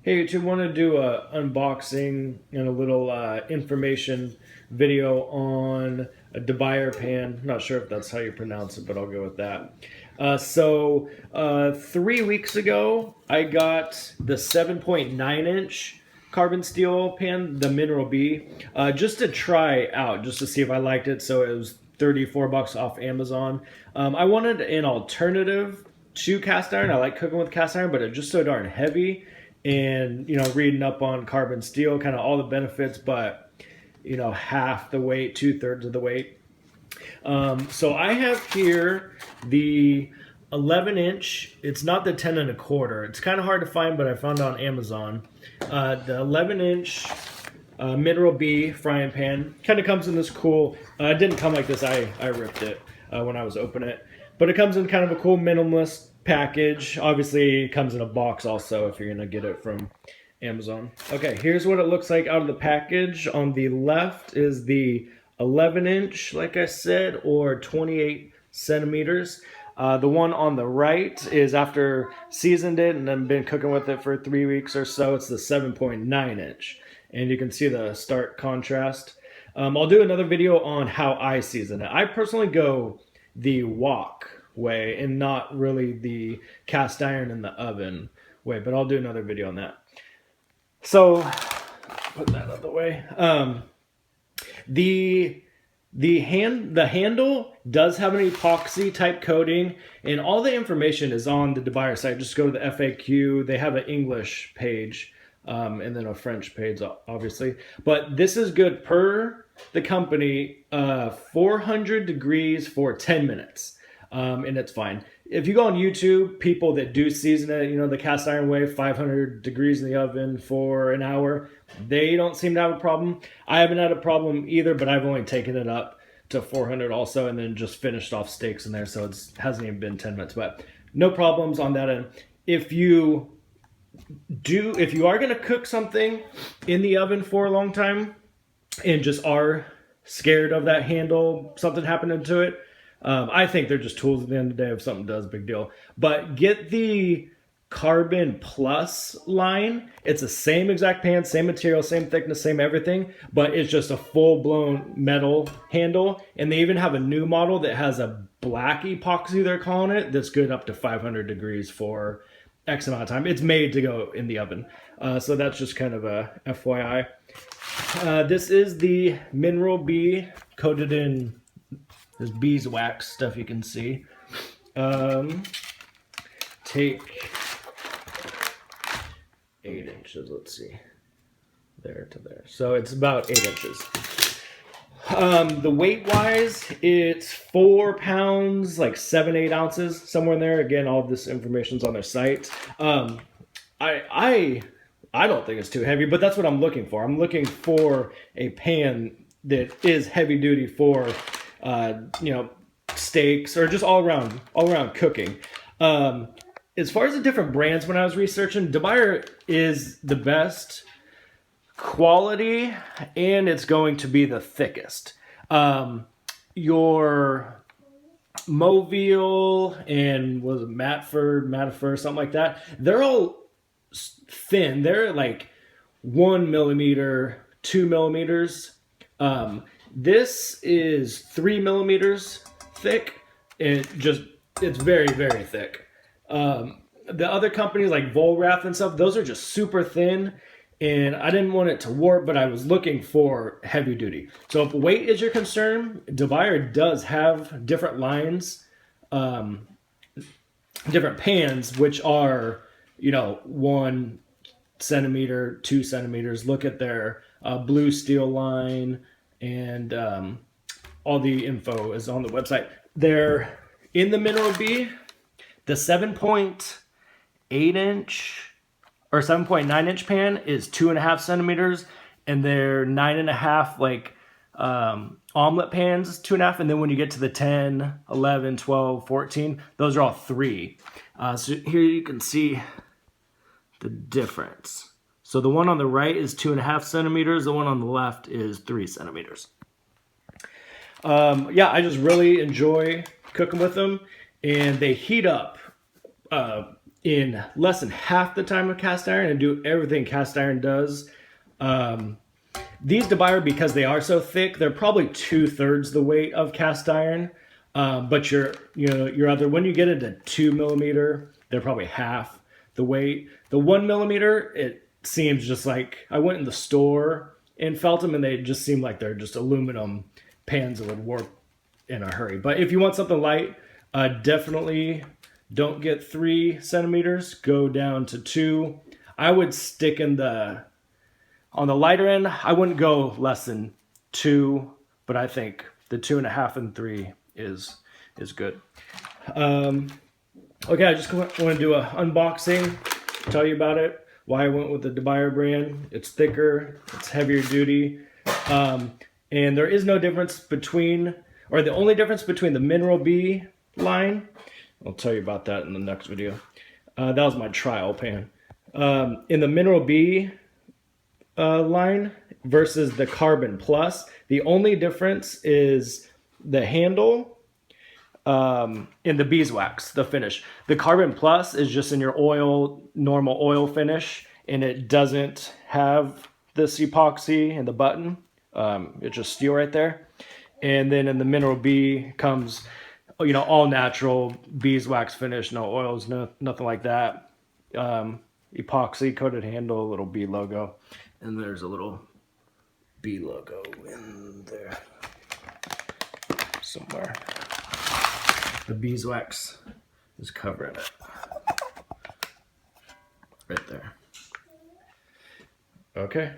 Hey YouTube, want to do a unboxing and a little information video on a DeBuyer pan. Not sure if that's how you pronounce it, but I'll go with that. 3 weeks ago, I got the 7.9-inch carbon steel pan, the Mineral B, just to try out, just to see if I liked it. So it was $34 off Amazon. I wanted an alternative to cast iron. I like cooking with cast iron, but it's just so darn heavy. And reading up on carbon steel, kind of all the benefits, but half the weight, 2/3 of the weight. So I have here the 11-inch. It's not the 10 1/4. It's kind of hard to find, but I found it on Amazon. The 11-inch Mineral B frying pan kind of comes in this cool. It didn't come like this. I ripped it when I was opening it, but it comes in kind of a cool minimalist package. Obviously it comes in a box also if you're gonna get it from Amazon. Okay, here's what it looks like out of the package. On the left is the 11-inch, like I said, or 28 centimeters. The one on the right is after seasoned it and then been cooking with it for 3 weeks or so. It's the 7.9-inch, and you can see the stark contrast. I'll do another video on how I season it. I personally go the wok way and not really the cast iron in the oven way, but I'll do another video on that. So put that out of the way. The handle does have an epoxy type coating, and all the information is on the DeBuyer site. Just go to the FAQ. They have an English page and then a French page, obviously. But this is good per the company, 400 degrees for 10 minutes. And it's fine. If you go on YouTube, people that do season it, the cast iron way, 500 degrees in the oven for an hour, they don't seem to have a problem. I haven't had a problem either, but I've only taken it up to 400 also, and then just finished off steaks in there, so it hasn't even been 10 minutes, but no problems on that end. If you are going to cook something in the oven for a long time and just are scared of that handle, something happening to it, I think they're just tools at the end of the day. If something does, big deal. But get the Carbon Plus line. It's the same exact pan, same material, same thickness, same everything, but it's just a full-blown metal handle. And they even have a new model that has a black epoxy, they're calling it, that's good up to 500 degrees for X amount of time. It's made to go in the oven. So that's just kind of a FYI. This is the Mineral B, coated in this beeswax stuff you can see. Take 8 inches, let's see. There to there. So it's about 8 inches. The weight wise, it's 4 pounds, like 7-8 ounces, somewhere in there. Again, all of this information's on their site. I don't think it's too heavy, but that's what I'm looking for. I'm looking for a pan that is heavy duty for steaks or just all around cooking. As far as the different brands, when I was researching, DeBuyer is the best quality, and it's going to be the thickest. Your Moville and was it Matterford, something like that, they're all thin. They're like 1 millimeter, 2 millimeters. This is 3 millimeters thick, and it's very, very thick. The other companies like Vollrath and stuff, those are just super thin, and I didn't want it to warp, but I was looking for heavy duty. So if weight is your concern, DeBuyer does have different lines, different pans, which are 1 centimeter, 2 centimeters. Look at their blue steel line, and all the info is on the website. They're in the Mineral B. The 7.8-inch or 7.9-inch pan is 2.5 centimeters, and their 9.5 like omelet pans is 2.5, and then when you get to the 10, 11, 12, 14, those are all 3. So here you can see the difference. So the one on the right is 2.5 centimeters. The one on the left is 3 centimeters. Yeah, I just really enjoy cooking with them, and they heat up in less than half the time of cast iron and do everything cast iron does. These DeBuyer, because they are so thick, they're probably 2/3 the weight of cast iron. But your other, when you get into 2 millimeter, they're probably half the weight. The 1 millimeter, it seems just like I went in the store and felt them, and they just seem like they're just aluminum pans that would warp in a hurry. But if you want something light, definitely don't get 3 centimeters. Go down to 2. I would stick on the lighter end. I wouldn't go less than 2, but I think the 2.5 and 3 is good. Okay, I just want to do an unboxing, tell you about it, why I went with the DeBuyer brand. It's thicker, it's heavier duty, and there is no difference between, or the only difference between the Mineral B line, I'll tell you about that in the next video. That was my trial pan. In the Mineral B line versus the Carbon Plus, the only difference is the handle in the beeswax, the finish. The Carbon Plus is just in your normal oil finish, and it doesn't have this epoxy and the button. It's just steel right there. And then in the Mineral B comes, all natural beeswax finish, no oils, nothing like that. Epoxy coated handle, little B logo, and there's a little B logo in there somewhere. The beeswax is covering it right there. Okay.